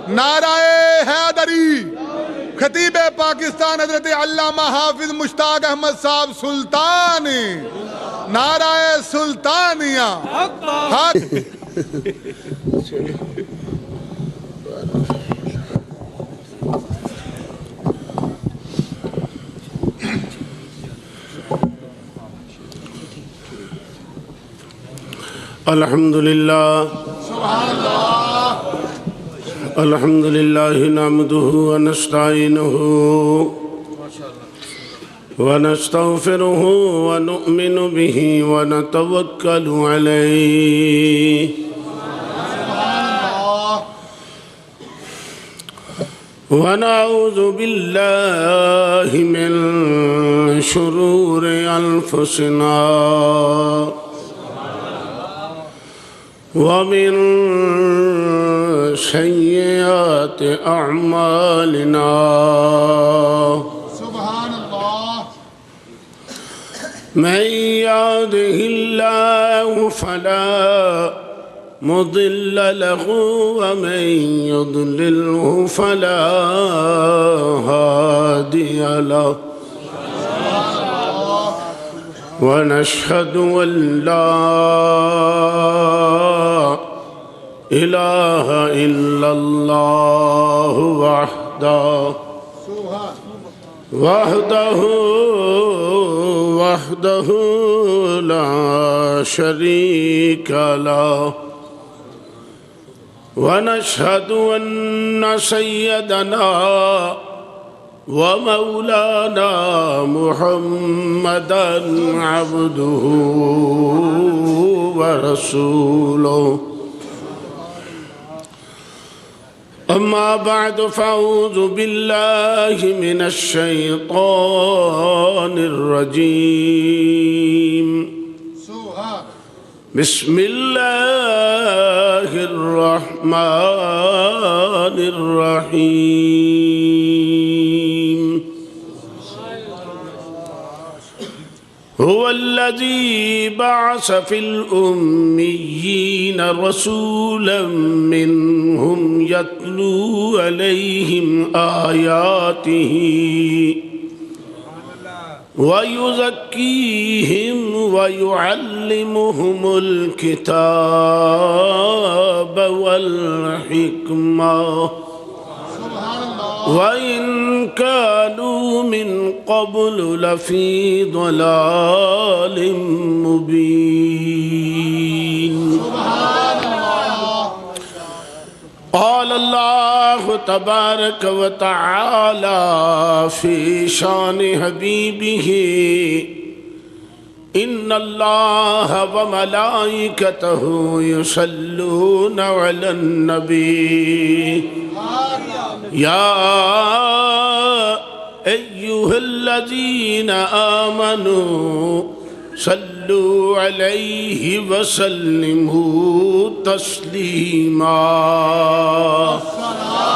نعرہ حیدری۔ خطیب پاکستان حضرت علامہ حافظ مشتاق احمد صاحب سلطان، نعرہ سلطانیہ حق۔ الحمدللہ الحمدللہ نحمده ونستعینه ونستغفره ونؤمن به ونتوکل علیہ ونعوذ باللہ من شرور انفسنا ومن سیئات اعمالنا سبحان اللہ من يهده الله فلا مضل له ومن يضلله فلا هادي له ونشهد أن لا إله إلا الله وحده لا شريك له ونشهد أن سيدنا ومولانا محمدًا عبده ورسوله أما بعد فأعوذ بالله من الشيطان الرجيم بسم الله الرحمن الرحيم هو الذي بعث في الأميين رسولا منهم يتلو عليهم آياته ويزكيهم ويعلمهم الكتاب والحكمة وإن كانوا من قبل لفي ضلال مبين قال الله تبارك وتعالى في شان حبيبه إن الله وملائكته يصلون على النبي يا أيها الذين آمنوا صلوا عليه وسلموا تسليما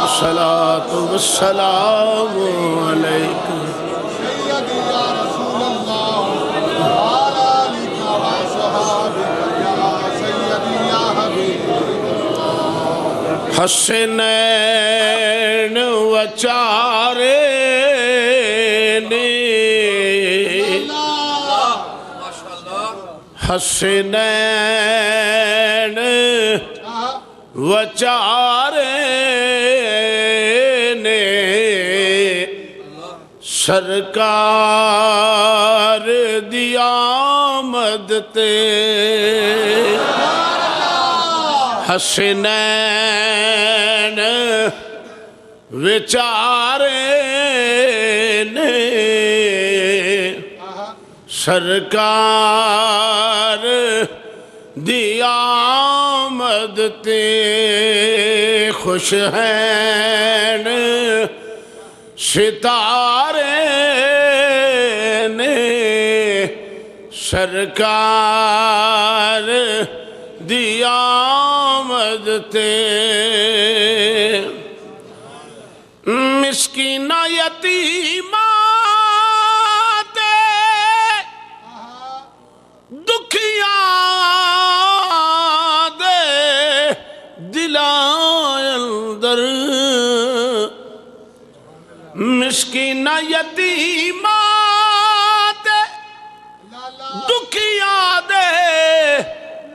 الصلاة والسلام عليك سیدی یا رسول اللہ وعلی آلک وصحابک یا سیدی یا حبیب حسنین و چارین حسنین و چارین سرکار دی آمد تے حسنین وچارین سرکار دی آمد تے خوش ہیں ستارے نے سرکار دی آمد تے مسکینہ یتیمہ دلائیں اندر مسکین یتیماں تے دکھیا دے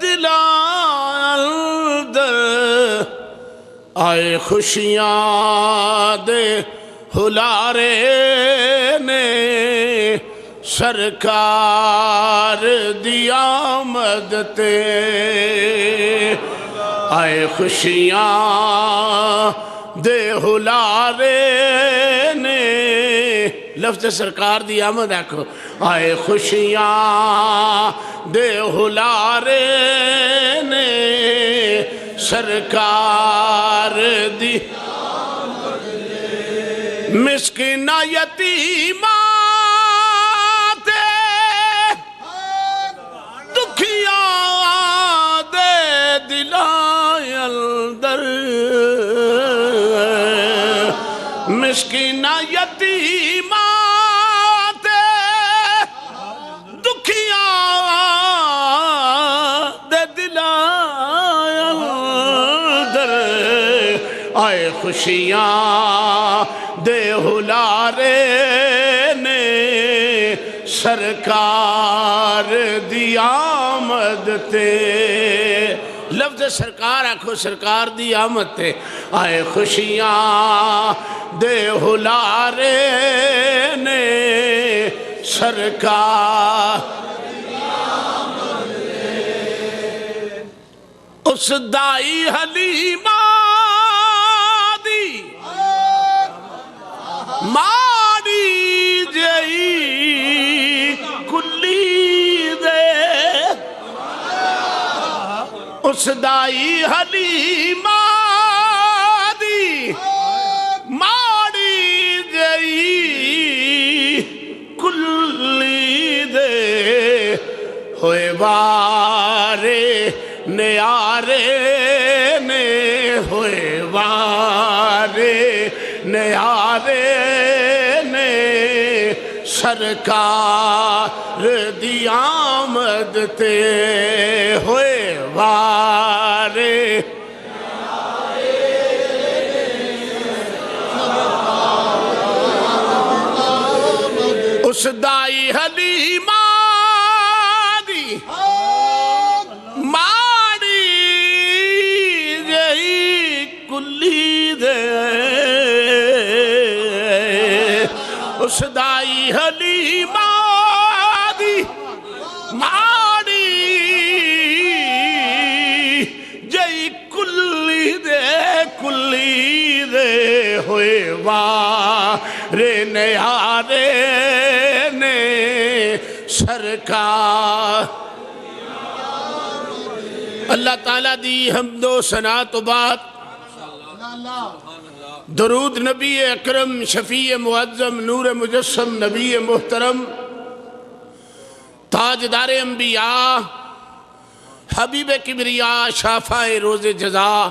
دلان اندر آئے خوشیاں دے ہلارے نے سرکار دی آمد تے آئے خوشیاں دے ہلارے نے لفظ سرکار دی آمد آکھو آئے خوشیاں دے ہلارے نے سرکار دی مسکینہ یتیماں تے دکھیاں دے دلائے اندر مسکینہ یتیماں تے دکھیاں دے دلائے اندر آئے خوشیاں دے ہلارے نے سرکار دی آمد تے لفظ سرکار آکھو سرکار دی آمد تے آئے خوشیاں دے ہلارے نے سرکار دی آمد تے اس دائی حلیمہ ماری جئی کلی دے اس دائی حلیمہ دی ماری جئی کلی دے ہوئے وارے نیارے نے ہوئے وارے نیارے نے سرکار دی آمد تے ہوئے وارے اس دائی حلیمہ دی ماری جئی کلی دے اس دائی حلیمہ دی ماری جئی کلی دے ہوئے وارے نیارے نے سرکار اللہ تعالیٰ دی حمد و ثنا تو بات درود نبی اکرم شفیع معظم نور مجسم نبی محترم تاجدار انبیاء حبیب کبریاء شافع روز جزا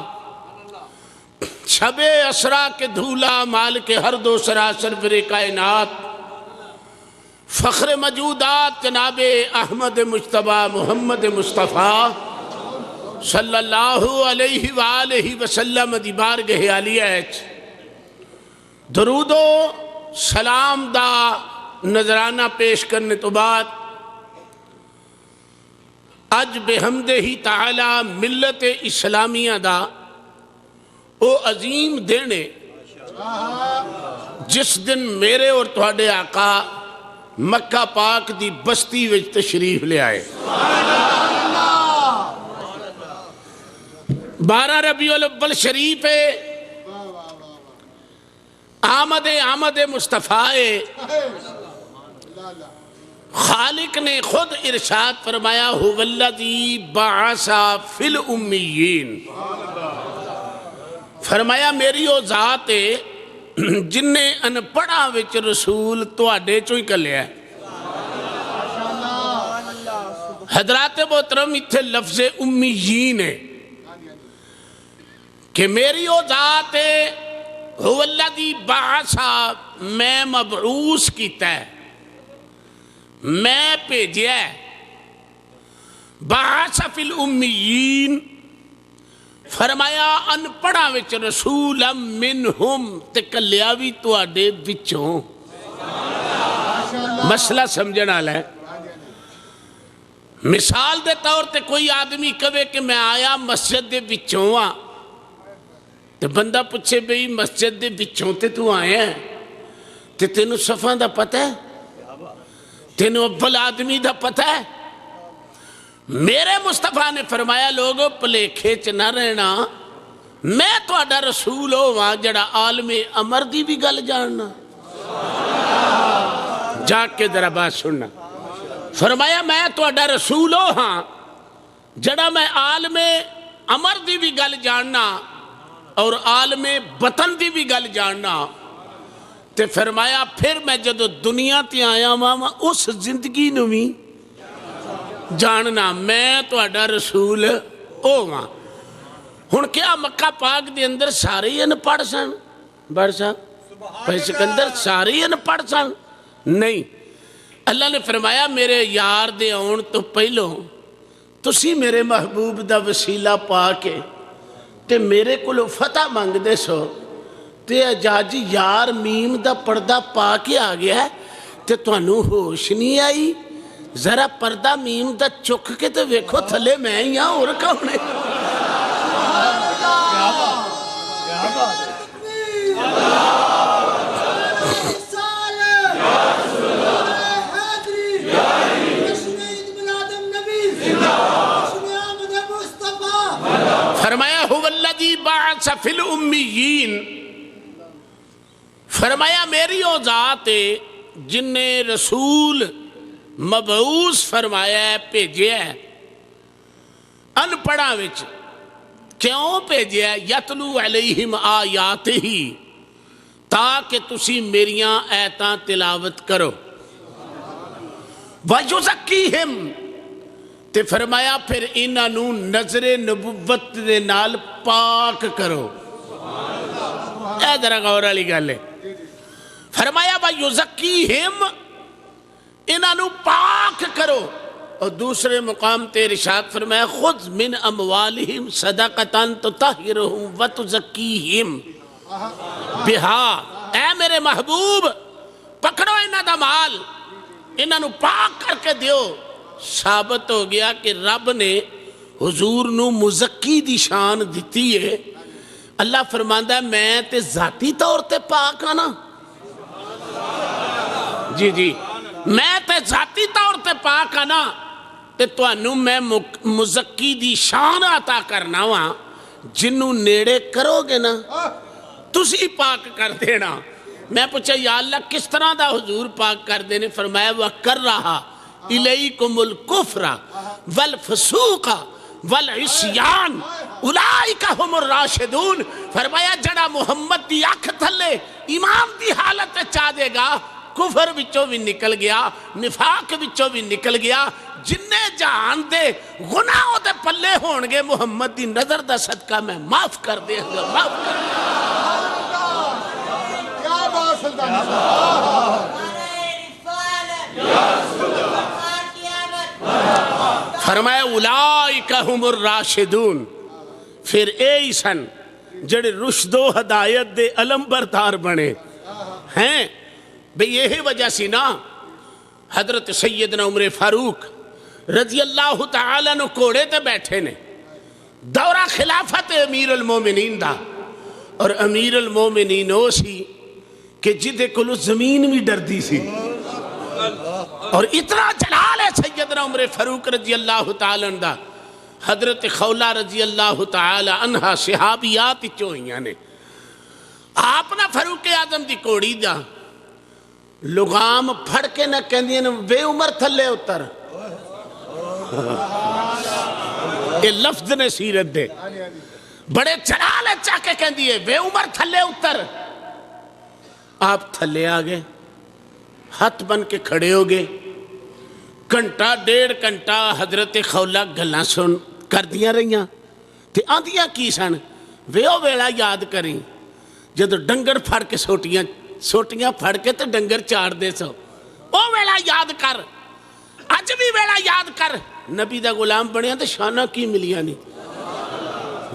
شب اسرا کے دھولا مال کے ہر دوسرا سرور کائنات فخر موجودات جناب احمد مجتبی محمد مصطفیٰ صلی اللہ علیہ وآلہ وسلم دی بارگاہ عالیہ درود و سلام دا نظرانہ پیش کرنے تو بعد اج بحمد ہی تعالی ملت اسلامیہ دا او عظیم دینے جس دن میرے اور تہاڈے آقا مکہ پاک دی بستی وچ تشریف لے آئے 12 ربیع الاول شریف ہے آمد مصطفیٰ خالق نے خود ارشاد فرمایا هو الذی بعث فی الامیین فرمایا میری وہ ذات ہے جن نے ان پڑھا وچ رسول تواڈے چوں ہی کلیا ہے حضرات محترم اتھے لفظ امیین ہے کہ میری وہ ذات ہے هو الذی بعث میں مبعوث کیتا ہے میں بھیجیا ہے بعث فی الامیین فرمایا انپڑھاں وچ رسولا منہم تے کلیا بھی تواڈے وچوں. مسئلہ سمجھن والا ہے. مثال دے طور تے کوئی آدمی کہے کہ میں آیا مسجد دے وچوں ہاں تے بندہ پوچھے بھئی مسجد دے وچوں تے تو آیا ہے تے تینوں صفاں دا پتہ ہے, تینوں اول آدمی دا پتہ ہے. میرے مصطفیٰ نے فرمایا لوگوں پلیکھے چ نہ رہنا, میں تہاڈا رسول ہواں جڑا عالم امر دی بھی گل جاننا. جا کے ذرا بات سننا. فرمایا میں تہاڈا رسول ہاں جڑا میں عالم امر دی بھی گل جاننا اور عالم بطن دی بھی گل جاننا. تے فرمایا پھر میں جدو دنیا تے آیا ماما اس زندگی نو بھی جاننا میں تہاڈا رسول ہواں. ہن کیا مکہ پاک دے اندر سارے ہی انپڑھ سن؟ بڑھ صاحب بھائی سکندر سارے ہی انپڑھ سن؟ نہیں. اللہ نے فرمایا میرے یار دے آن تو پہلوں تسی میرے محبوب دا وسیلہ پا کے تے میرے کلو فتح مانگ دے سو تے جاجی یار میم دا پردہ پا کے آ گیا ہے تے توانو ہوش نہیں آئی. ذرا پردہ میم دا چک کے تے ویکھو تھلے میں یہاں اور کون ہے. فرمایا هو الذی بعث فی الامیین. فرمایا میری او ذات ہے جن نے رسول مبعوث فرمایا ہے بھیجیا ہے ان پڑھا وچ. کیوں بھیجیا ہے؟ یتلو علیہم آیات ہی تاکہ تسی میریاں آیتاں تلاوت کرو. وَيُزَكِّيهِمْ تے فرمایا پھر انہاں نوں نظر نبوت دے نال پاک کرو. اے ذرا غور والی گل ہے. فرمایا وَيُزَكِّيهِمْ انہاں نوں پاک کرو. اور دوسرے مقام تے ارشاد فرمایا خذ من اموالہم صدقۃ تطہرہم وتزکیہم بہا. اے میرے محبوب پکڑو انہاں دا مال انہاں نوں پاک کر کے دیو. ثابت ہو گیا کہ رب نے حضور نو مزکی دی شان دیتی ہے. اللہ فرماندہ ہے میں تے ذاتی طور تے پاک آنا. جی جی میں تے ذاتی طور تے پاک آنا تے توانوں میں مزکی دی شان عطا کرنا وا جنوں نیڑے کرو گے نا تسی پاک کر دینا. میں پوچھا یا اللہ کس طرح دا حضور پاک کر دینے؟ فرمایا وہ کر رہا الیکم الکفر والفسوق والعصیان اولئک هم الراشدون. فرمایا جڑا محمد دی اکھ تھلے ایمان دی حالت چاہ دے گا کفر وچوں بھی نکل گیا نفاق وچوں بھی نکل گیا. جننے جہان دے گناہوں دے پلے ہون گے محمد دی نظر دا صدقہ میں معاف کر دے گا. معاف کر دے کیا بات سلطان فرمایا اولئک هم الراشدون. پھر اے سن جڑے رشد و ہدایت دے علم بردار بنے ہیں. بھئی یہی وجہ سی نا حضرت سیدنا عمر فاروق رضی اللہ تعالیٰ نو کوڑے تے بیٹھے نے دورہ خلافت امیر المومنین دا. اور امیر المومنین ہو سی کہ جدے کلو زمین بھی ڈر دی سی. اور اتنا جلال ہے سیدنا عمر فاروق رضی اللہ تعالیٰ عنہ. حضرت خولہ رضی اللہ تعالیٰ عنہ صحابیات چوئیاں نے آپ نہ فاروق اعظم دی کوڑی دا لغام پھڑ کے نہ کہندی ہیں بے عمر تھلے اتر. یہ لفظ نے سیرت دے بڑے جلال ہے چاہ کے کہندی ہے بے عمر تھلے اتر. آپ تھلے آگے ہاتھ بن کے کھڑے ہو گئے. گھنٹہ ڈیڑھ گھنٹہ حضرت خولہ گلاں سن کر دیاں رہیاں تے آندیاں کی سن ویو ویڑا یاد کریں جدو ڈنگر پھڑ کے سوٹیاں پھڑ کے تے ڈنگر چاڑ دے سو او ویڑا یاد کر اج بھی ویڑا یاد کر. نبی دا غلام بنیا تے شانہ کی ملیاں نہیں.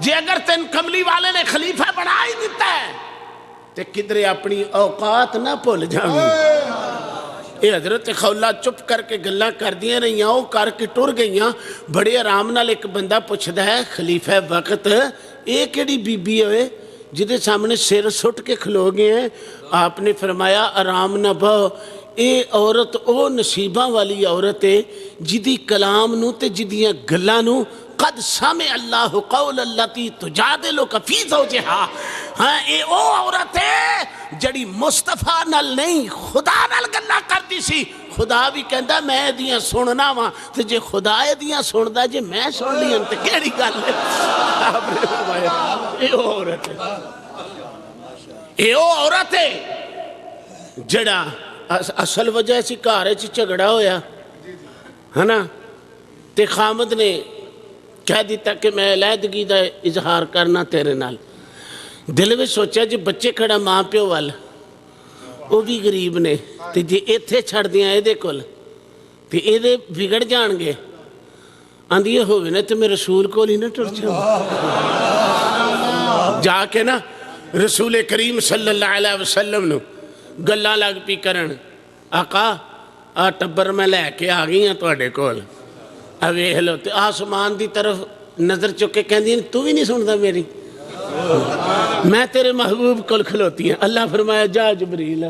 جے اگر تین کملی والے نے خلیفہ بنا ہی دیتا ہے تے کدھر اپنی اوقات نہ بھول جاویں اے حضرت خولہ چپ کر کے گلاں کر دیاں رہیاں او کر کے ٹر گئیاں بڑے آرام نال ایک بندہ پوچھدا ہے خلیفہ وقت اے کیڑی بی بی ہوئے جدے سامنے سر سٹ کے کھلو گئے ہیں آپ نے فرمایا آرام نہ بہو اے عورت او نصیباں والی عورت ہے جدی کلام نو تے جدیاں گلاں نو قد سمع اللہ قول اللتی تجادلک فی زوجہا ہاں اے او عورت ہے جڑی مصطفیٰ نال نہیں خدا نال گلاں کردی سی خدا بھی کہندا میں دیاں سننا وا تے جے خدا دیاں سندا جے میں سن لیاں تے کیڑی گل ہے آپ نے فرمایا اے او عورت ہے اے او عورت ہے جڑا اصل وجہ سی گھر وچ جھگڑا ہویا ہے نا تے خامد نے کہہ دیتا کہ میں علیحدگی دا اظہار کرنا تیرے نال دل میں سوچا جی بچے کھڑا ماں پیو وال وہ بھی غریب نے تے جی ایتھے چھڑ دیاں اے دے کول تے اے دے بگڑ جان گے آندھی ہوئے نا تے میں رسول کول ہی نہ ٹر جاؤں جا کے نا رسول کریم صلی اللہ علیہ وسلم نو گلہ لگ پی کرن آقا ٹبر میں لے کے آگئی ہیں تو اڈے کول اویہ لو تے آسمان دی طرف نظر چکے کہندی ہیں تو بھی نہیں سنتا میری میں تیرے محبوب کول کھلوتی ہیں اللہ فرمایا جا جبریل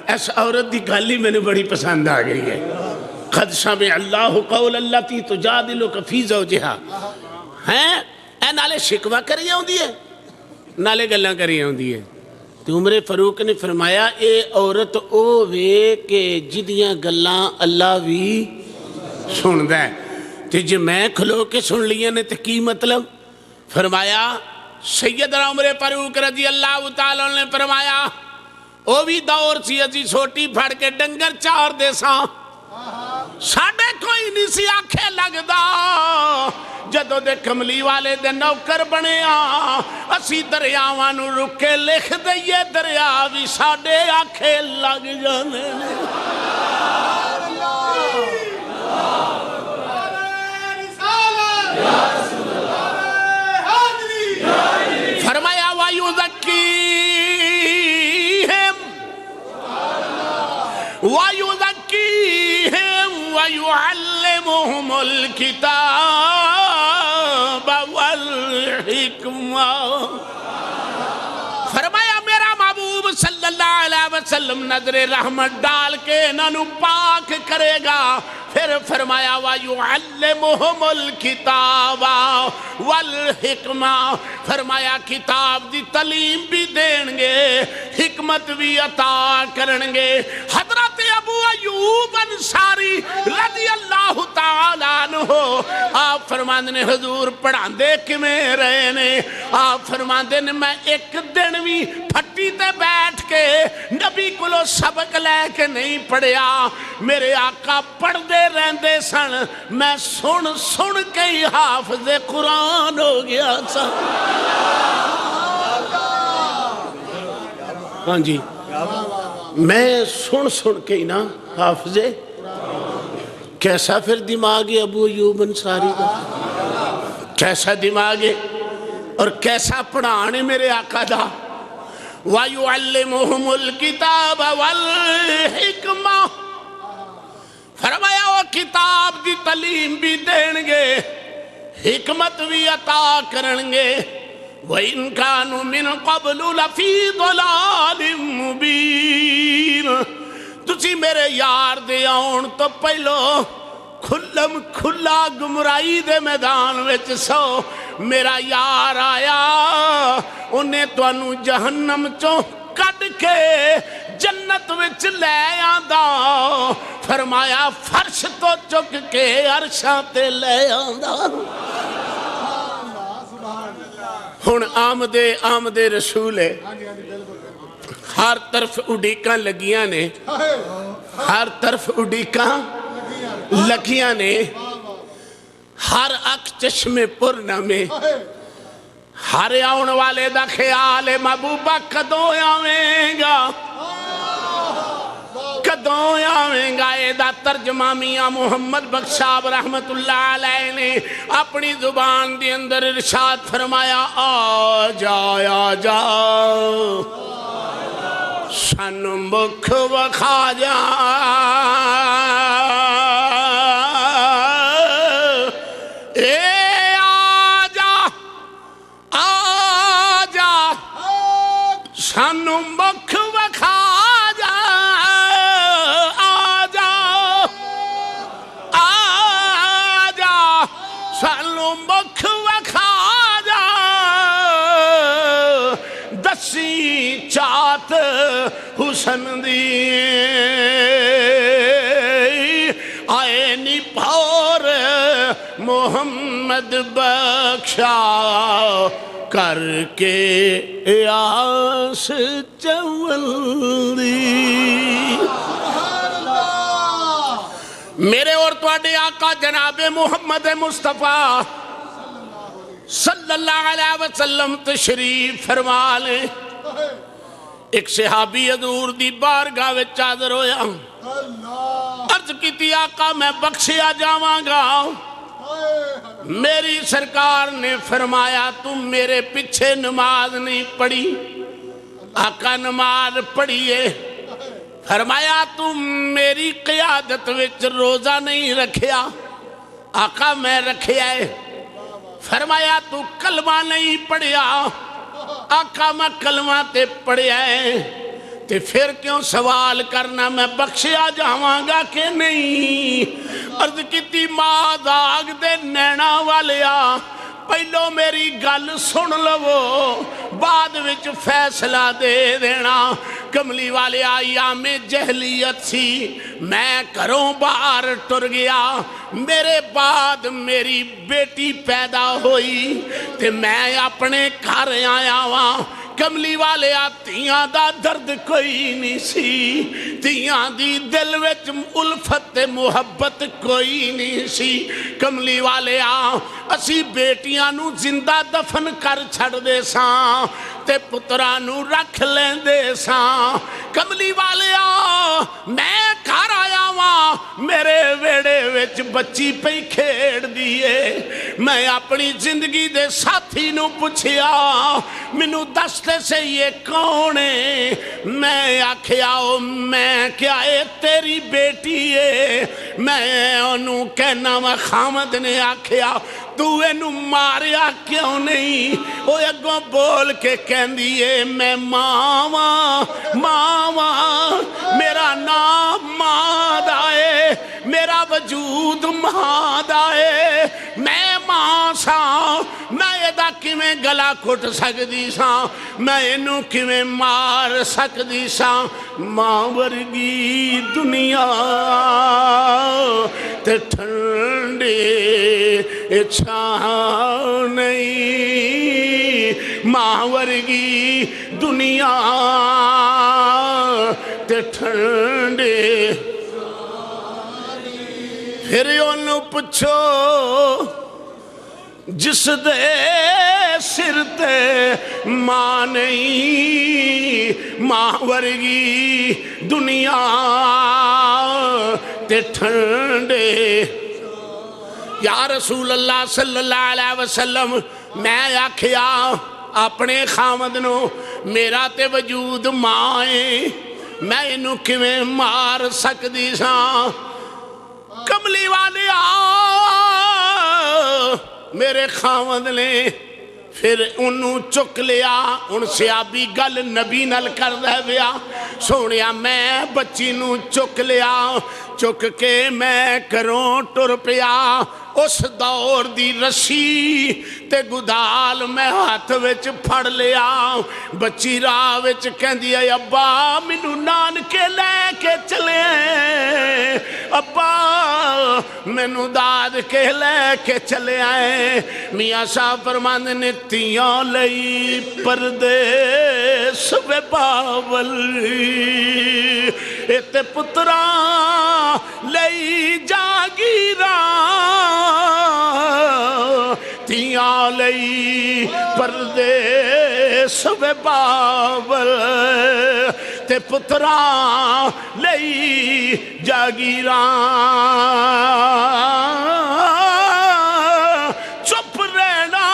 ایسا عورت دی گالی میں نے بڑی پسند آ گئی ہے قد سمع اللہ قول اللتی تجادلک فی زوجہا ہیں اے نالے شکوہ کری ہوندی ہے نالے گلاں کری ہوندی ہے تو عمر فاروق نے فرمایا اے عورت او وے کہ جدیاں گلاں اللہ بھی سن دے تے جے میں کھلو کے سن لیاں نے تے کی مطلب فرمایا سیدنا عمر فاروق رضی اللہ تعالیٰ نے فرمایا او بھی دور سی ازی چھوٹی پھڑ کے ڈنگر چار دے ساں ساڑھے کوئی نہیں سی آنکھیں لگ دا جدو دے کملی والے دے نوکر بنے اسی دریاواں نو رکے لکھ دئیے دریا بھی ساڑھے آنکھیں لگ جانے فرمایا وَيُذَكِّيهِمْ وَيُعَلِّمُهُمُ الْكِتَابَ وَالْحِكْمَةَ فرمایا میرا محبوب صلی اللہ علیہ وسلم نظر رحمت ڈال کے انہوں پاک کرے گا پھر فرمایا وَيُعَلِّمُهُمُ الْكِتَابَ وَالْحِكْمَةَ فرمایا کتاب دی تعلیم بھی دیں گے حکمت بھی عطا کرنگے حضرت ابو ایوب انصاری رضی اللہ تعالیٰ عنہ آپ فرماندے نے حضور پڑھان دے کمیں رہے نے آپ فرماندے نے میں ایک دن بھی پھٹی تے بیٹھ کے نبی کلو سبق لے کے نہیں پڑھیا میرے آقا پڑھ دے رہندے سن میں سن کے ہی حافظ قرآن ہو گیا سا ہاں جی میں سن کے ہی نا حافظ کیسا پھر دماغ ہے ابو ایوب انصاری کا کیسا دماغ ہے اور کیسا پڑھانے میرے آقا دا وَيُعَلِّمُهُمُ الْكِتَابَ وَالْحِكْمَةَ فرمایا وہ کتاب دی تعلیم بھی دیں گے حکمت بھی عطا کرنگے وَإِن كَانُوا مِن قَبْلُ لَفِي ضَلَالٍ مُبِينٍ تُسی میرے یار دے آن تو پہلو کھلم کھلا گمرائی دے میدان وچ سو میرا یار آیا انہیں تو انو جہنم چوں کڈ کے جنت وچ لے آندا فرمایا فرش تو چک کے عرشاں تے لے آندا ہن آمدے رسول ہے ہر طرف اڈیکاں لگیاں نے ہر طرف اڈیکاں لگیاں نے ہر اک چشمے پرنا میں ہر آن والے دا خیال محبوبہ کدوں آویں گا جدوں آویں گا دا ترجمہ میاں محمد بخشاب رحمت اللہ علیہ نے اپنی زبان دی اندر ارشاد فرمایا آ جا سن مکھ وکھا جا سانو مکھ وکھا جا آ جا سانو مکھ وکھا جا دسی چات حسن دی آئے نی پھور محمد بخشا کر کے آس چوندی میرے اور تواڈے آقا جناب محمد مصطفیٰ صلی اللہ علیہ وسلم تشریف فرما لیں ایک صحابی حضور دی بارگاہ وچ حاضر ہویا عرض کیتی آقا میں بخشیا جاواں گا میری سرکار نے فرمایا تم میرے پیچھے نماز نہیں پڑھی آقا نماز پڑھیے فرمایا تم میری قیادت وچ روزہ نہیں رکھیا آقا میں رکھیا ہے فرمایا تو کلمہ نہیں پڑھیا آقا میں کلمہ تے پڑھیا ہے تے پھر کیوں سوال کرنا میں بخشیا جاواں گا کہ نہیں عرض کیتی ماں داغ دے نینا والیا پہلو میری گل سن لو بعد وچ فیصلہ دے دینا کملی والے ایام جہلیت سی میں گھروں باہر ٹر گیا میرے بعد میری بیٹی پیدا ہوئی تے میں اپنے گھر آیا ہاں کملی والے تیاں دا درد کوئی نہیں سی تیاں دی دل وچ الفت محبت کوئی نہیں سی کملی والے اسی بیٹیاں نو زندہ دفن کر چھڑ دے ساں تے پتران نو رکھ لیں دے ساں کملی والے میں گھر آیا ہاں میرے ویڑے وچ بچی پئی کھیڑ دیئے میں اپنی زندگی دے ساتھی نو پوچھیا منو دستے سے یہ کون ہے میں آکھیا میں کیا ہے تیری بیٹی ہے میں انہوں کہنا میں خامد نے آکھیا تو انہوں ماریا کیوں نہیں وہ اگوں بول کے کہن دیئے میں ماما میرا نام ماد آئے میرا وجود ماد آئے میں ماں ساں میں ادا کیویں گلا کھٹ سکدی ساں میں انہوں کیویں مار سکدی ساں ماں ورگی دنیا تے ٹھنڈے چھاں نہیں ماں ورگی دنیا تے ٹھنڈے پھر انہوں پچھو جس دے سر تے ماں نہیں ماں ورگی دنیا تے ٹھنڈے یا رسول اللہ صلی اللہ علیہ وسلم میں آکھیا اپنے خامد نو میرا تے وجود ماں ہے میں انہوں کیویں مار سکدی ساں کملی والے میرے خامد نے پھر انہوں چک لیا ان سیابی گل نبی نل کر دے بیا سونیا میں بچی نو چک لیا چک کے میں کروں ٹر پیا اس دور دی رسی تے گدال میں ہاتھ وچ پھڑ لیا بچی راہ وچ کہندی ہے ابا مینوں نان کے لے کے چلے ابا مینوں داد کے لے کے چلے آئے میاں صاحب فرماندے نے تیاں لئی پردیس وے باول تے پتراں لئی جاگیراں تیاں لئی پردیس وے باول تے پتراں لئی جاگیراں چپ رہنا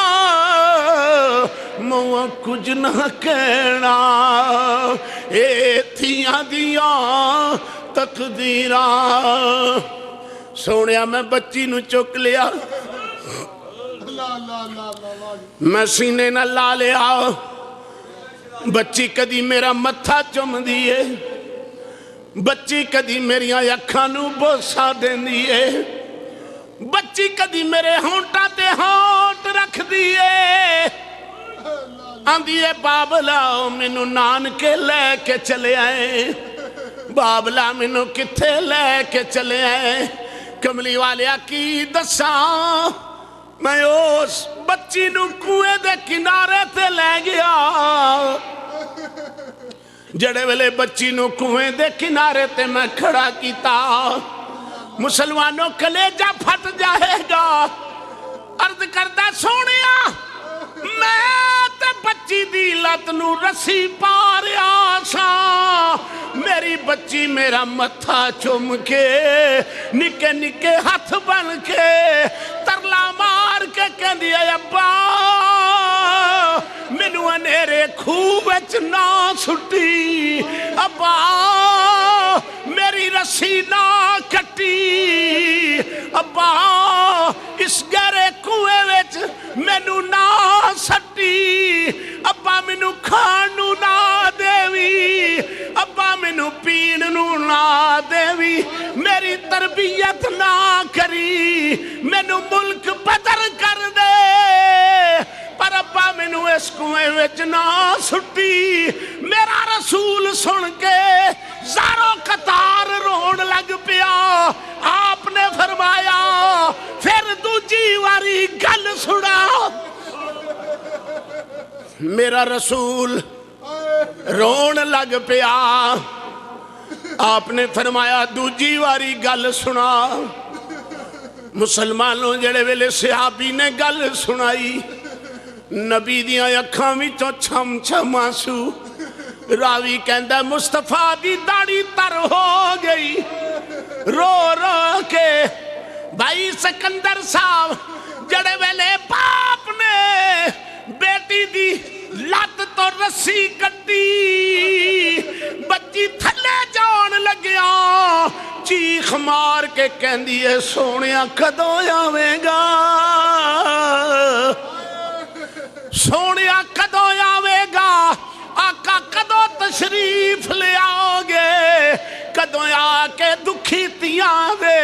مو کچھ نہ کہنا اے تھیاں دیاں تقدیراں سونیا میں بچی نو چک لیا میں سینے نہ لا لیا بچی کدی میرا متھا چم دیئے بچی کدی میری اکھاں نو بوسا دین دیئے بچی کدی میرے ہونٹاں تے ہونٹ رکھ دیئے آندیے بابلا مینو نان کے لے کے چلے آئے بابلا مینو کتھے لے کے چلے آئے کملی والیا کی دساں میں اس بچی نو کنویں دے کنارے تے لے گیا جڑے ویلے بچی نو کنویں دے کنارے تے میں کھڑا کیتا مسلمانوں کلیجہ پھٹ جائے گا عرض کردہ سونیا میں تے بچی دی لت نو رسی پاریا سا میری بچی میرا متھا چم کے نکے نکے ہاتھ بن کے ترلا مار کے کہندی اے ابا مینوں انیرے خوہ وچ نہ سٹی ابا میری رسی نہ کٹی ابا اس گہرے کنویں وچ مینوں نہ سٹی ابا مینوں کھان نو نہ دیوی ابا مینوں پین نو نہ دیوی میری تربیت نہ کری مینوں ملک بدر کر دے پر ابا مینوں اس کنویں وچ نہ سٹی میرا رسول سن کے زاروں قطار رون لگ پیا آپ نے فرمایا پھر دوجی واری گل سنا میرا رسول رون لگ پیا آپ نے فرمایا دوجی واری گل سنا مسلمانوں جڑے ویلے صحابی نے گل سنائی نبی دیاں اکھاں وچوں چھم چھم آنسو راوی کہندا مصطفیٰ دی داڑھی تر ہو گئی رو رو کے بھائی سکندر صاحب جڑے ویلے باپ نے بیٹی دی لات تو رسی کٹی بچی تھلے جان لگیا چیخ مار کے کہندی ہے سونیا کدوں آویں گا سونیا کدوں آویں گا آقا کدوں تشریف لے آؤ گے کدوں آ کے دکھی تیاں دے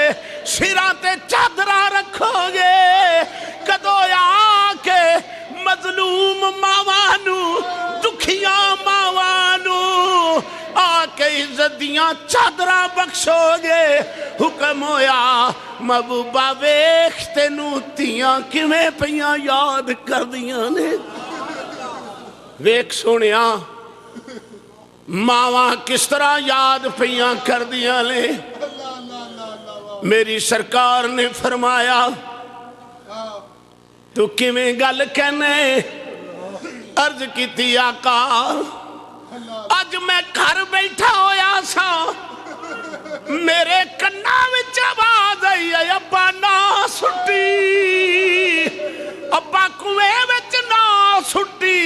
سراں تے چادرہ رکھو گے کدوں آ کے مظلوم ماوانو دکھیاں ماوانو آ کے عزتیاں چادرہ بخشو گے حکم ہویا محبوبہ ویکھ تینوں تیاں کیویں پیاں یاد کر دیاں نے ویکھ سونیا ماواں کس طرح یاد پیاں کر دیاں لے میری سرکار نے فرمایا تو کیویں گل کہنے عرض کیتی آقا اج میں گھر بیٹھا ہویا سا میرے کنا وچ آواز آئی ہے ابا نہ سٹی ابا کنویں وچ نہ سٹی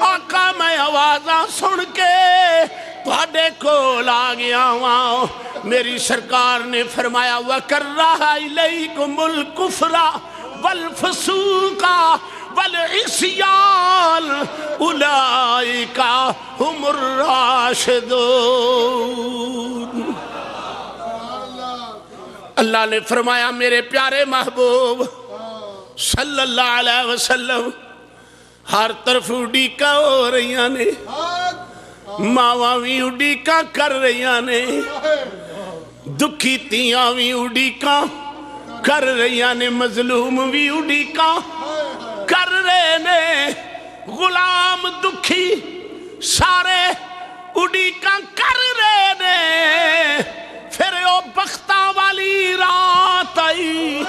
آقا میں آوازاں سن کے تھوڑے کول آ گیا ہوں میری سرکار نے فرمایا وَكَرَّهَ إِلَيْكُمُ الْكُفْرَ وَالْفُسُوقَ وَالْعِصْيَانَ أُولَئِكَ هُمُ الرَّاشِدُونَ اللہ نے فرمایا میرے پیارے محبوب صلی اللہ علیہ وسلم ہر طرف اڈیکا ہو رہی نے ماواں بھی اڈیکا کر رہی نے دکھی تیاں بھی اڈیکا کر رہی نے مظلوم بھی اڈیکا کر رہے نے غلام دکھی سارے اڈیکا کر رہے نے پھر او بختہ والی رات آئی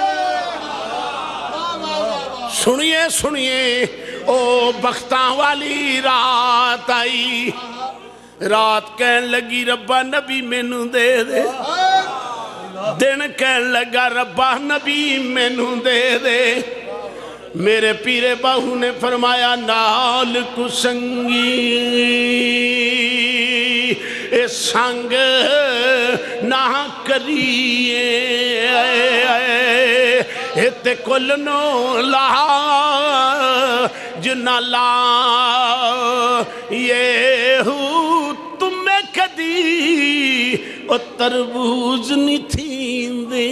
سنیے سنیے او بختہ والی رات آئی رات کہن لگی ربا نبی مینوں دے دے دن کہن لگا ربا نبی مینوں دے دے میرے پیرے باہو نے فرمایا نال کو سنگی اے سنگ نہ کریے تے کل نو لا جنا لا یہ ہو تمہیں کدی او تربوز نہیں تھین دے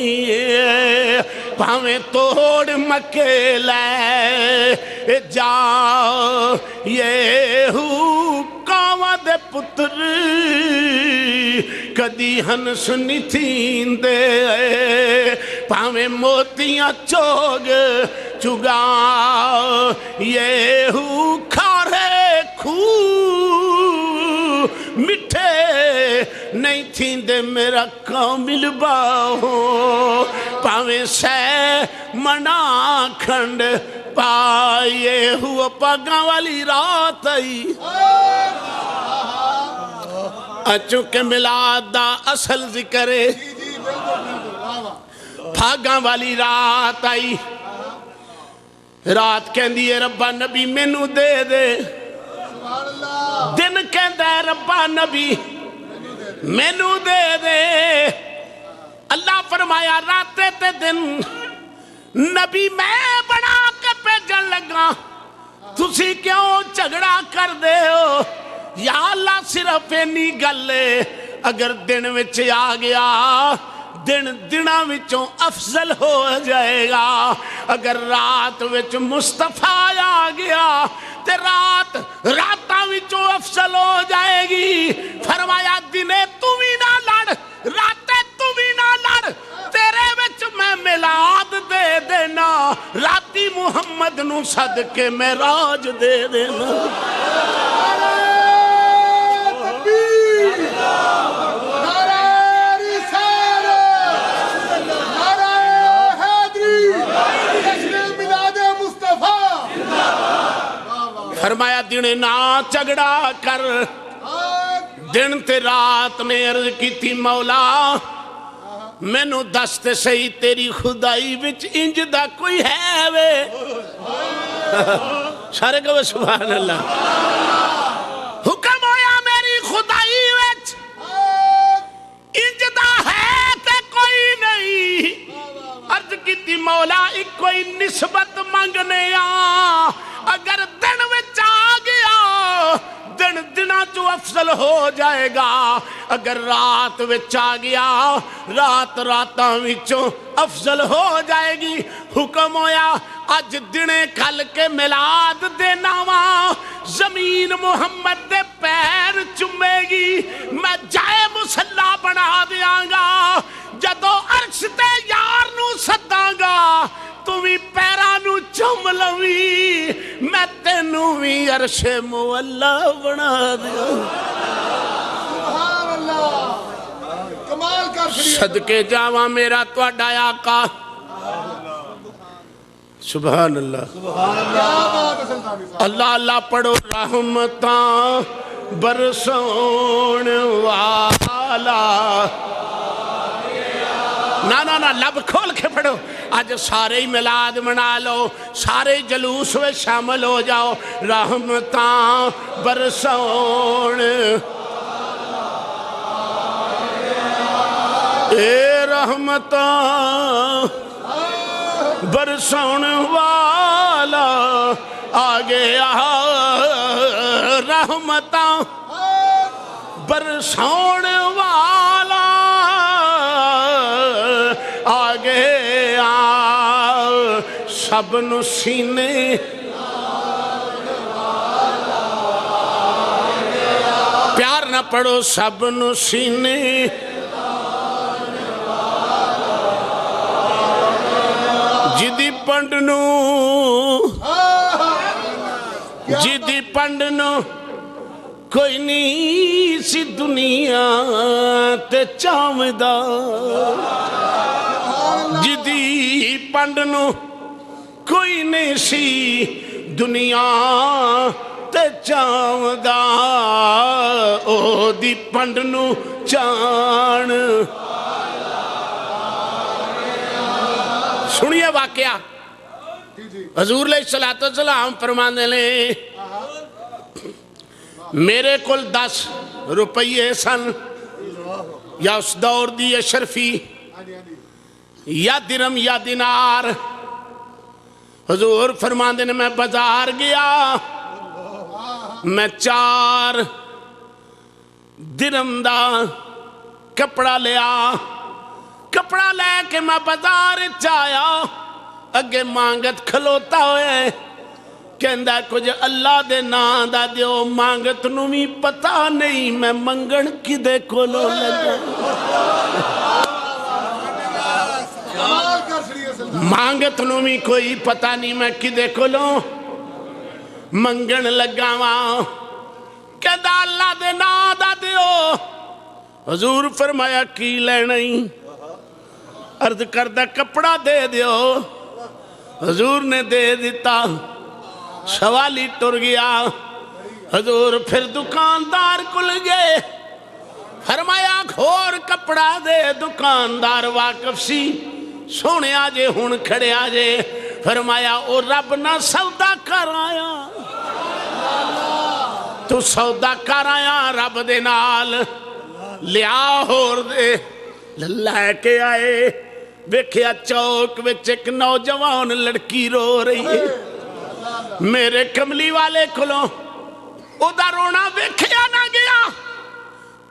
پاویں توڑ مکے لے جا یہ ہو کاواں دے پتر کدی ہنس نہیں تھین دے پاویں موتیاں چوگ چگا یہ ہو کھارے کھو مٹھے نہیں تھین دے میرا کامل باہو پاویں سہ منا کھنڈ پائے ہوا پاگاں والی رات آئی چونکہ میلاد دا اصل ذکر ہے پاگاں والی رات آئی رات کہندی ہے ربا نبی مینوں دے دے دن کہندہ ہے ربا نبی مینوں دے دے اللہ فرمایا راتے تے دن نبی میں بنا کے پیجن لگا تسی کیوں جھگڑا کر دے ہو یا اللہ صرف اینی گلے اگر دن وچ آ گیا دن دناں وچوں افضل ہو جائے گا اگر رات وچ مصطفیٰ آ گیا تے رات راتاں وچوں افضل ہو جائے گی فرمایا دنے تو بھی نہ لڑ راتے تو بھی نہ لڑ تیرے وچ میں میلاد دے دینا راتی محمد نو صدقے معراج دے دینا فرمایا دن نہ جھگڑا کر دن تے رات نے عرض کی تھی مولا مینوں دس تے صحیح تیری خدائی وچ انج دا کوئی ہے وے سارے کہو سبحان اللہ حکم ہویا میری خدائی وچ انج دا ہے تے کوئی نہیں عرض کی تھی مولا ایک کوئی نسبت مانگنے اگر دن وچ آ گیا دن دناں جو افضل ہو جائے گا اگر رات وچ آ گیا رات راتاں وچوں افضل ہو جائے گی حکم ہویا اج دنے کھل کے میلاد دینا وا زمین محمد دے پیر چومے گی میں جائے مصلی بنا دیاں گا جدو عرش تے یار نو سداں گا تمہیں پیرانو چم لوی میں تینو بھی عرش مولا بنا دیا سبحان اللہ کمال کر صدقے جاواں میرا تواڈا آقا سبحان اللہ اللہ اللہ پڑھو رحمتاں برسون والا نہ لب کھول کے پڑھو آج سارے ہی میلاد منا لو سارے جلوس میں شامل ہو جاؤ رحمتاں برسون اے رحمتاں برسون والا آگے رحمتاں برسون والا آگے سب نو سینے پیار نہ پڑھو سب نو سینے جدی پنڈ نو کوئی نہیں سی دنیا تے چاودا جدی پنڈ نو کوئی نہیں سی دنیا تے چاوندا او دی پنڈ نو چان سنیے واقعہ حضور علیہ السلام فرماندے نے میرے کل 10 روپیے سن یا اس دور دی اشرفی یا درم یا دینار حضور فرماندے نے میں بازار گیا میں 4 درم دا کپڑا لیا کپڑا لے کے میں بازار چایا اگے مانگت کھلوتا ہوئے کہندہ کچھ اللہ دے نام دا دیو مانگت نو بھی پتا نہیں میں منگن کدے کولو لگا مانگت نو بھی کوئی پتا نہیں میں کدے کولو منگن لگا وہاں کہندہ اللہ دے نام دا دیو حضور فرمایا کی لینئی عرض کردہ کپڑا دے دیو حضور نے دے دیتا سوالی ٹر گیا حضور پھر دکاندار کل گئے فرمایا کھور کپڑا دے دکاندار واقف سی سونے آجے ہون کھڑے آجے فرمایا او رب نہ سودا کر آیا تو سودا کر آیا رب دے نال لیا ہور دے لے کے آئے ویکھیا چوک وچ ایک نوجوان لڑکی رو رہی ہے میرے کملی والے کھلو ادا رونا ویکھیا نہ گیا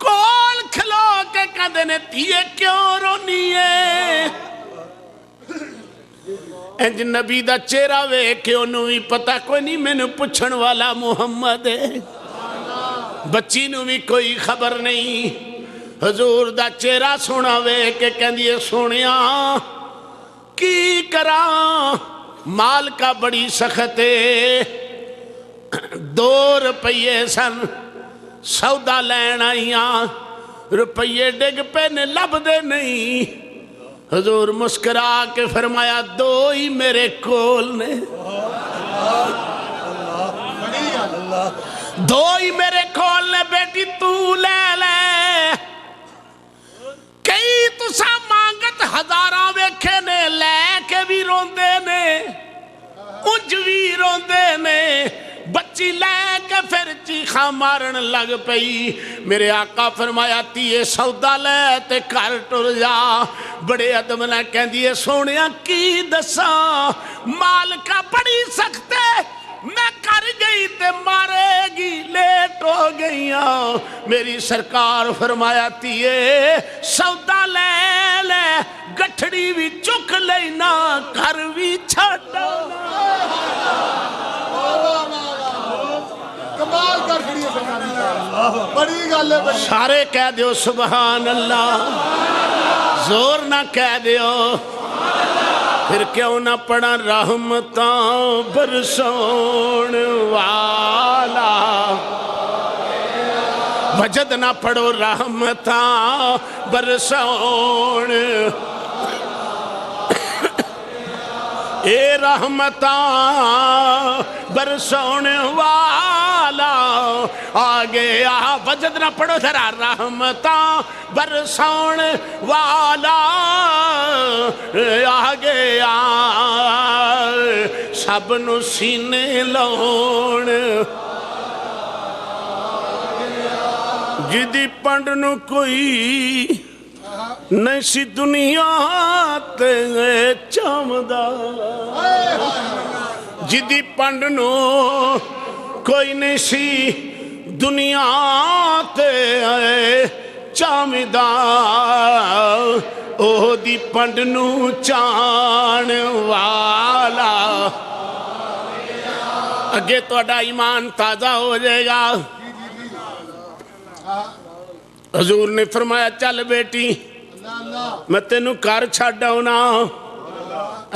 کول کھلو کے کہندے نے تیے کیوں رونی ہے انج نبی دا چہرہ ویکھے انہوں بھی پتا کوئی نہیں میں نے پوچھن والا محمد ہے بچی نو بھی کوئی خبر نہیں حضور دا چہرہ سونا وے کہ کہندی سونیا کی کرا مال کا بڑی سخت ہے 2 روپیے سن سودا لین آئیاں روپیے ڈگ پہ نے لب دے نہیں حضور مسکرا کے فرمایا 2 ہی میرے کول نے 2 ہی میرے کول نے بیٹی تو لے لے کئی تسا مانگت ہزاراں ویکھے نے لے کے بھی روندے نے انج بھی روندے نے بچی لے کے پھر چیخاں مارن لگ پئی میرے آقا فرمایا تیے سودا لے تے کر ٹر جا بڑے ادب نہ کہندی سونیا کی دسا مال کا بڑی سخت ہے میں کر گئی تے مارے گی لیٹ ہو گئیاں میری سرکار فرمایا تیے سودا لے لے گٹھڑی بھی چک لینا گھر بھی چھڑا کمال کر کھڑی ہے بڑی گل ہے سارے کہہ دیو سبحان اللہ زور نہ کہہ دیو پھر کیوں نہ پڑھا رحمتاں برسون والا وجد نہ پڑھو رحمتاں برسون اے رحمتاں برسون والا آگے وجد نہ پڑھو ذرا رحمتاں برسون والا آگے سب نو سینے لاؤن جدی پنڈ نو کوئی نہیں سی دنیا تے چامدہ جدی پنڈ نو کوئی نہیں سی دنیا تے چامدہ او دی پنڈ نو چان والا اگے تو اڈا ایمان تازہ ہو جائے گا حضور نے فرمایا چل بیٹی میں تینوں کار چھاڑا ہونا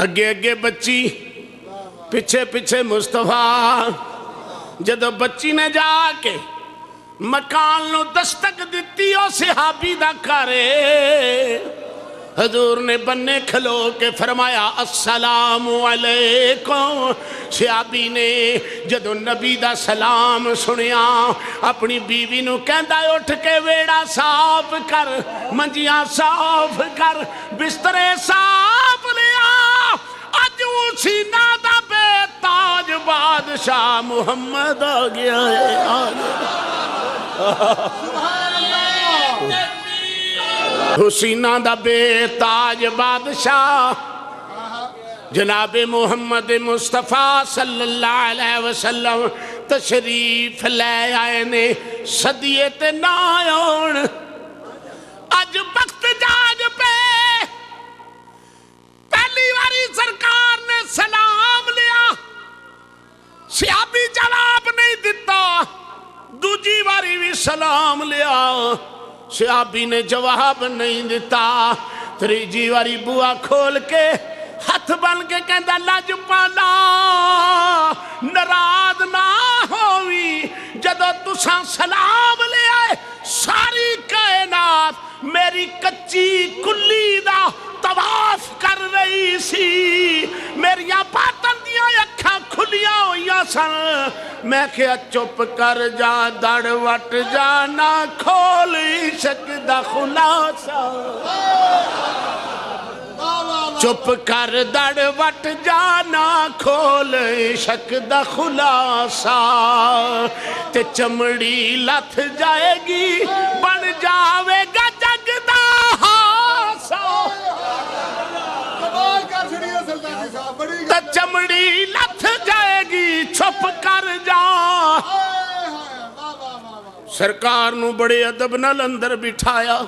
اگے اگے بچی پیچھے پیچھے مصطفیٰ جدو بچی نے جا کے مکان نو دستک دیتی او صحابی دا کرے حضور نے بننے کھلو کے فرمایا السلام علیکم. صحابی نے جدو نبی دا سلام سنیا اپنی بیوی نو کہندا اٹھ کے ویڑا صاف کر, منجیاں صاف کر, بسترے صاف لیا. اج سینہ دا بے تاج بادشاہ محمد آ گیا ہے. حسینہ دا بے تاج بادشاہ جناب محمد مصطفیٰ صلی اللہ علیہ وسلم تشریف لے آئے نے. صدیے تے نہ آن اج وقت جاگ پہ پہلی واری سرکار نے سلام لیا, صحابی جواب نہیں دیتا. دوجی واری بھی سلام لیا, صحابی نے جواب نہیں دیتا. تریجی واری بوا کھول کے ہاتھ بن کے کہندا لاجپالا ناراض نہ ہووی, جدو تساں سلام لے آئے ساری کائنات میری کچی کلی دا طواف کر رہی سی, میریاں باطن دیاں اکھاں کھلیاں ہوئیاں سن. میں کہا چپ کر جا دڑ وٹ جا نہ کھول عشق دا خلاصہ. چپ کر دڑ وٹ جا نہ کھول عشق دا خلاصہ. تے چمڑی لتھ جائے گی بن جاوے گا جگ دا ہاسا. تے چمڑی لتھ جائے گی چھپ کر جا. سرکار نو بڑے ادب نال اندر بٹھایا,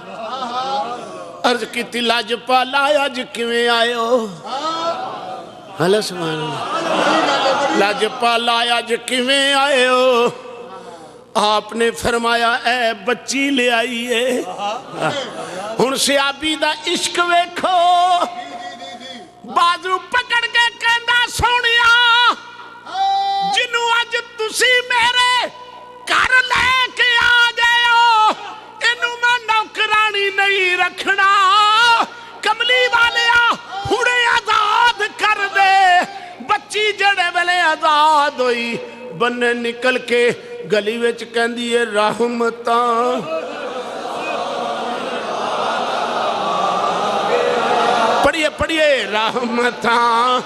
عرض کی لاجپالا اج کیویں آئے ہو؟ اللہ سبحان اللہ. لاجپالا اج کیویں آئے ہو؟ آپ نے فرمایا اے بچی لے آئیے. ہن صحابی دا عشق ویکھو, بازو پکڑ کے کہندا سونیا جنوں اج تسی میرے گھر لے کے آ گئے ہو اینوں میں نوکرانی نہیں رکھنا. کملی والیا ہنے آزاد کر دے. بچی جڑے ویلے آزاد ہوئی بنے نکل کے گلی وچ کہندی ہے رحمتاں پڑھیے پڑھیے رحمتاں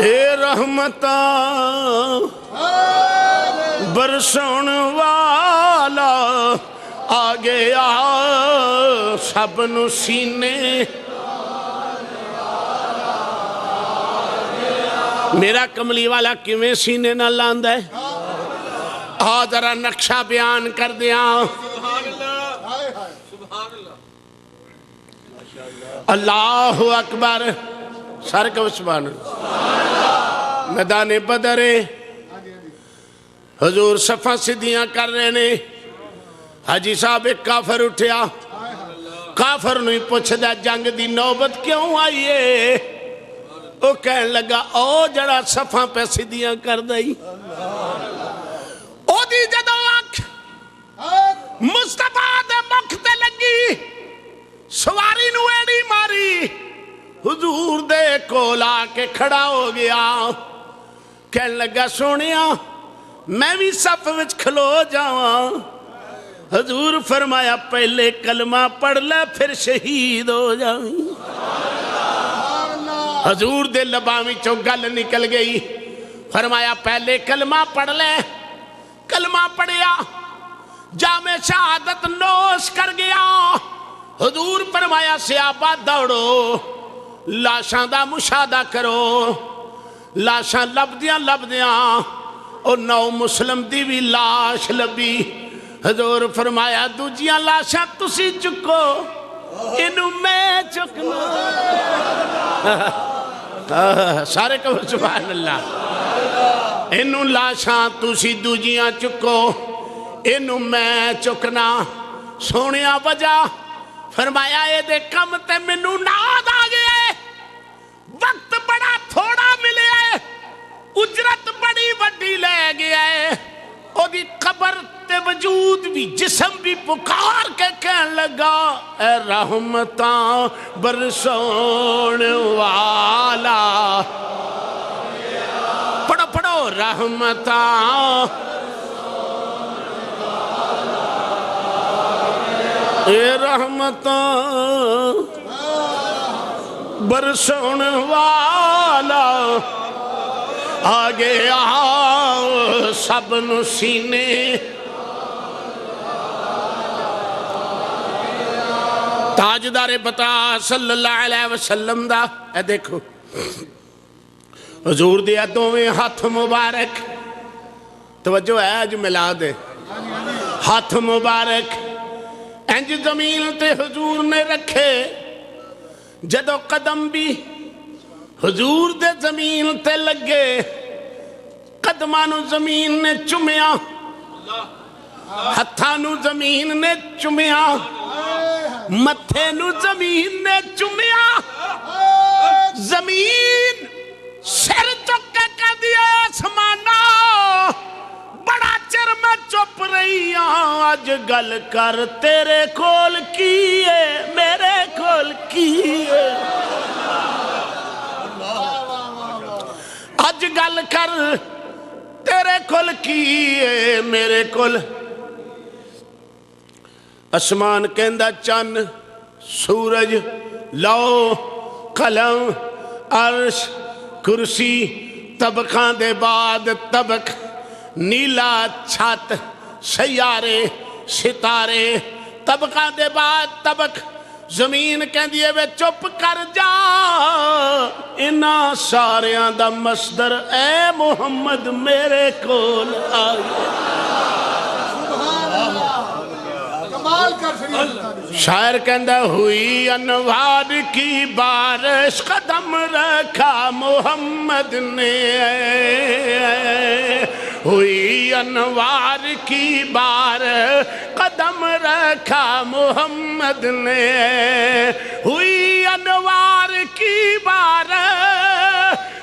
اے رحمتاں برسون والا آ گیا سب نو سینے. میرا کملی والا کیویں سینے نہ لاندا ہے؟ آ ذرا نقشہ بیان کر دیاں. اللہ اکبر, سارے کو سبحان اللہ. میدان بدر حضور صفا سدیاں کر رہے نے. حاجی صاحب ایک کافر اٹھیا, کافر نو ہی پوچھ دا جنگ دی نوبت کیوں آئیے؟ وہ کہن لگا او جڑا صفا پہ سدیاں کر دائی. او دی جدو آنکھ مصطفیٰ دے مکھ تے لگی, سواری نو ایڑی ماری, حضور دے کولا کے کھڑا ہو گیا. کہن لگا سونیا میں بھی صف وچ کھلو جاواں. حضور فرمایا پہلے کلمہ پڑھ لے پھر شہید ہو جائیں. حضور دے لبامی چو گل نکل گئی. فرمایا پہلے کلمہ پڑھ لے. کلمہ پڑھیا, جام شہادت نوش کر گیا. حضور فرمایا صحابہ دوڑو, لاشاں دا مشاہدہ کرو. لاشاں لبدیاں اور نو مسلم دی بھی لاش لبی. حضور فرمایا دوجیاں لاشاں تسی چکو, انہوں میں چکنا. سارے کو سبحان اللہ. انہوں لاشاں تسی دوجیاں چکو, انہوں میں چکنا. سونیا وجہ فرمایا اے دے کم تے منو ناد آ گئے, وقت بڑا تھوڑا ملے, اجرت بڑی وڈی لے گیا ہے. او دی قبر تے وجود بھی جسم بھی پکار کے کہن لگا اے رحمتاں برسون والا پڑھو پڑھو رحمتاں اے رحمتاں برسون والا آگے آؤ سب نو سینے تاجدار بتا صلی اللہ علیہ وسلم دا اے دیکھو حضور دیا دوویں ہاتھ مبارک توجہ ہے اج ملا دے ہاتھ مبارک انج زمین تے حضور نے رکھے جدو قدم بھی حضور دے زمین تے لگے قدمانو زمین نے چمیا ہتھانو زمین نے چمیا متھے نو زمین نے چمیا زمین سر چکے کہہ دیا آسمانا بڑا چر میں چپ رہی ہوں آج گل کر تیرے کول کیے میرے کول کیے آج گل کر تیرے کول کیے میرے کول اسمان کہندہ چن سورج لو قلم عرش کرسی طبقاں دے بعد طبق نیلا چھت سیارے ستارے طبقاں دے بعد طبق زمین کہندی ہے وے چپ کر جا انہا ساریاں دا مصدر اے محمد میرے کول آئے شاعر کہندہ ہوئی انوار کی بارش قدم رکھا محمد نے ہوئی انوار کی بار قدم رکھا محمد نے ہوئی انوار کی بار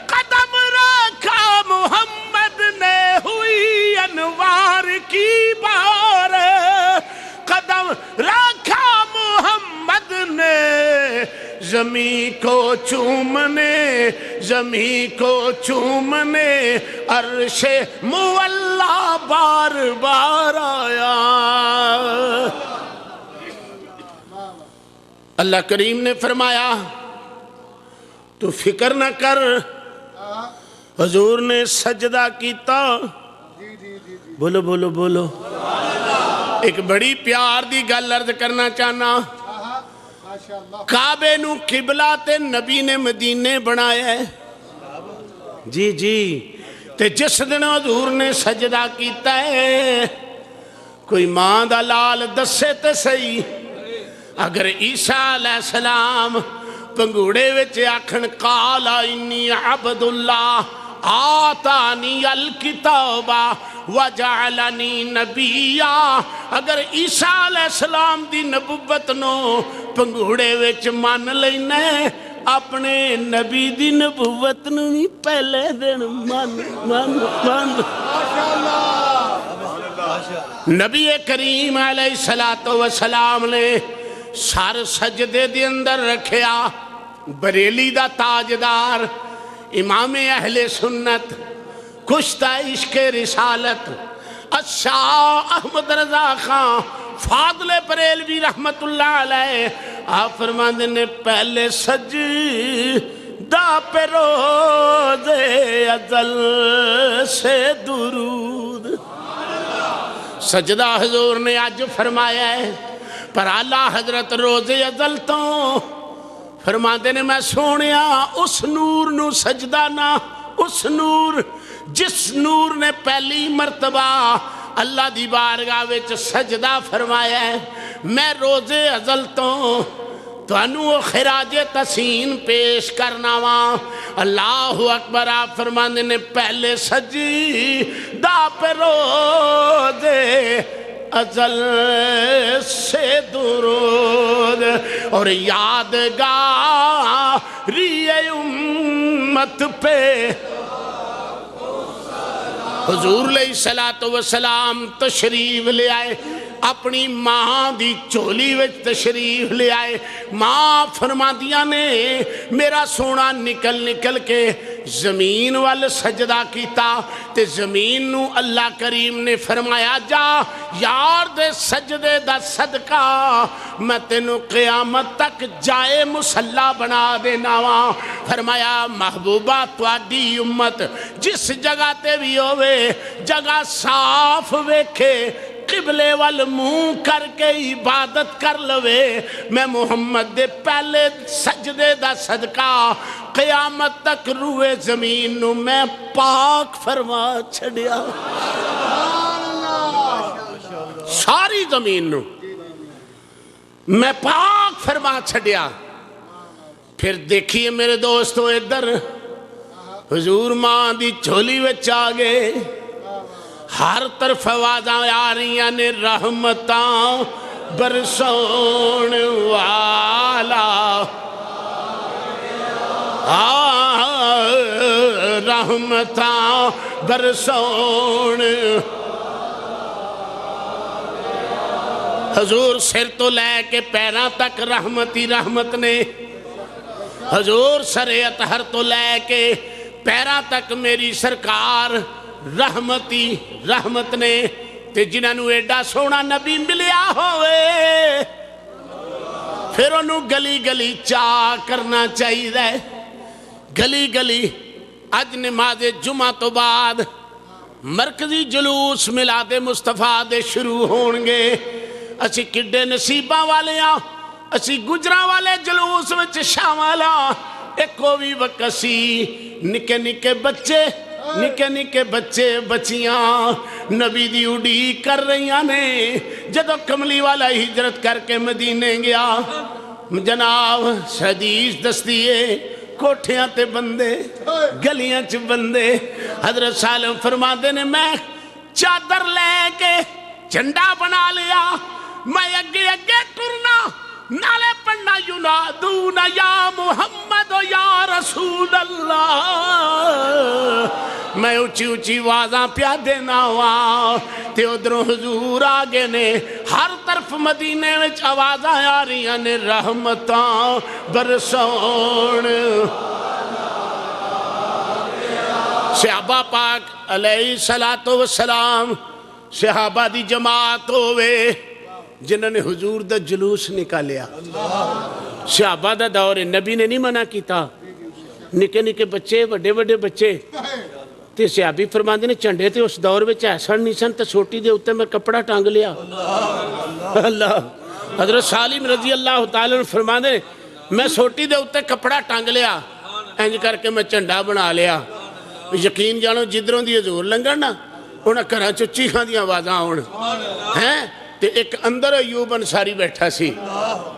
قدم رکھا محمد نے ہوئی انوار کی بار قدم رکھا محمد نے زمین کو چومنے عرش مولا بار بار آیا اللہ کریم نے فرمایا تو فکر نہ کر حضور نے سجدہ کیتا بولو بولو بولو ایک بڑی پیار دی گل عرض کرنا چاہنا کعبے نو قبلہ تے نبی نے مدینے بنایا ہے جی جی تے جس دن حضور نے سجدہ کیتا ہے کوئی ماں دا لال دسے تے صحیح اگر عیسیٰ علیہ السلام پنگوڑے وچ آکھن قال انی عبد اللہ آتانی الکتابہ وجعلنی نبیہ اگر عیسیٰ علیہ السلام دی نبوت نو پنگوڑے وچ مان لینے اپنے نبی دی نبوت نو بھی پہلے دن مان نبی کریم علیہ السلام نے سر سجدے دی اندر رکھیا بریلی دا تاجدار امام اہل سنت کشتہ عشق رسالت شاہ احمد رضا خان فاضل بریلوی رحمت اللہ علیہ آپ فرماندے نے پہلے سجدہ پہ روز ازل سے درود سجدہ حضور نے آج فرمایا ہے پر اعلیٰ حضرت روز ازل تو فرماندے نے میں سونیا اس نور نو سجدہ نہ اس نور جس نور نے پہلی مرتبہ اللہ دی بارگاہ وچ سجدہ فرمایا ہے میں روز ازل تو انو خراج تسین پیش کرنا وہاں اللہ اکبر آپ فرماندے نے پہلے سجدہ پہ روز ازل سے درود اور یادگاری امت پہ حضور علیہ الصلوۃ والسلام تشریف لے آئے، اپنی ماں دی چولی وچ تشریف لے آئے۔ ماں فرماندیاں نے میرا سونا نکل نکل کے زمین وال سجدہ کیتا تے زمین نو اللہ کریم نے فرمایا جا یار دے سجدے دا صدقہ میں تینوں قیامت تک جائے مصلی بنا دینا وا۔ فرمایا محبوبہ تواڈی امت جس جگہ تے بھی ہوئے جگہ صاف ویکھے، قبلے وال منہ کر کے عبادت کر لوے، میں محمد دے پہلے سجدے دا صدقہ قیامت تک روئے زمین نو میں پاک فرما چھڑیا، ساری زمین نو میں پاک فرما چھڑیا۔ پھر دیکھیے میرے دوستو ادھر حضور ماں دی جھولی وچ آ گئے، ہر طرف آوازاں آ رہی ہیں رحمتاں برسون والا، رحمتاں برسون۔ حضور سر تو لے کے پیراں تک رحمت ہی رحمت نے، حضور سر اطہر تو لے کے پیراں تک میری سرکار رحمتی رحمت نے۔ تے جنہاں نو ایڈا سونا نبی ملیا ہوئے پھر انہوں گلی گلی چاہ کرنا چاہیے، گلی گلی۔ اج نماز جمعہ تو بعد مرکزی جلوس میلاد مصطفیٰ دے شروع ہونگے، اسی کڈے نصیباں والے ہاں، اسی گجراں والے جلوس وچ شامل ہاں۔ ایک کوئی وقسی نکے نکے بچے، نکے نکے بچے بچیاں نبی دی اڈی کر رہی نے۔ جدو کملی والا ہجرت کر کے مدینے گیا، جناب حدیث دستیے کوٹھیاں تے بندے، گلیاں چ بندے۔ حضرت سالم فرماندے نے میں چادر لے کے جھنڈا بنا لیا، میں اگے اگے ٹرنا، نالے پڑھنا ینادون یا محمد و یا رسول اللہ، میں اچھی اچھی آوازاں پیا دینا وا۔ تے ادھروں حضور آگے نے، ہر طرف مدینے وچ آوازاں آ رہی ہیں رحمتاں برسون۔ صحابہ پاک علیہ الصلوۃ والسلام صحابہ دی جماعت ہوئے جنہوں نے حضور دا جلوس نکالیا۔ صحابہ دا دور نبی نے نہیں منع کیتا، نکے نکے بچے وڈے وڈے بچے تے صحابی فرماندے نے چنڈے تے اس دور وچ ایسا نہیں سن تے سوٹی دے اوتے میں کپڑا ٹانگ لیا۔ اللہ حضرت سالم رضی اللہ تعالیٰ فرماندے نے میں سوٹی دے اوتے کپڑا ٹانگ لیا، انج کر کے میں چنڈا بنا لیا۔ یقین جانو جدروں دی حضور لنگن نا انہاں گھراں چوں چیخاں دی آوازاں آن ہیں تے ایک اندر ایوب انصاری بیٹھا سی،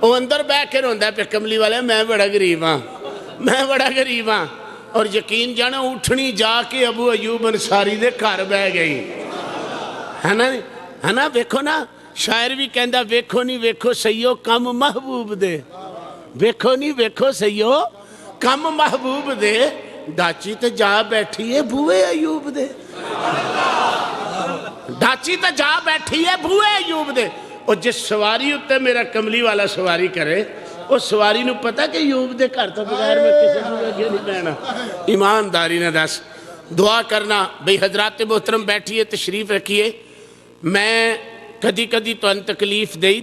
وہ اندر بیٹھ کے روندا پہ کملی والے میں بڑا غریب ہاں، میں بڑا غریب ہاں۔ اور یقین جانا اٹھنی جا کے ابو ایوب انصاری دے گھر بہ گئی ہے نا۔ ویکھو نا شاعر بھی کہندا ویکھو نہیں ویکھو سیو کم محبوب دے، ویکھو نہیں ویکھو سیو کم محبوب دے، ڈاچی تے جا بیٹھی ہے بوئے ایوب دے، ڈاچی تے جا بیٹھی ہے بوئے ایوب دے۔ اور جس سواری ہوتے میرا کملی والا سواری کرے اس سواری نو پتا کہ ایوب دے گھر تو بغیر میں کسی نو اگے نہیں بینا۔ ایمانداری نہ دس دعا کرنا بھئی حضرات محترم بیٹھیے تشریف رکھیے، میں کدی کدی تو ان تکلیف دئی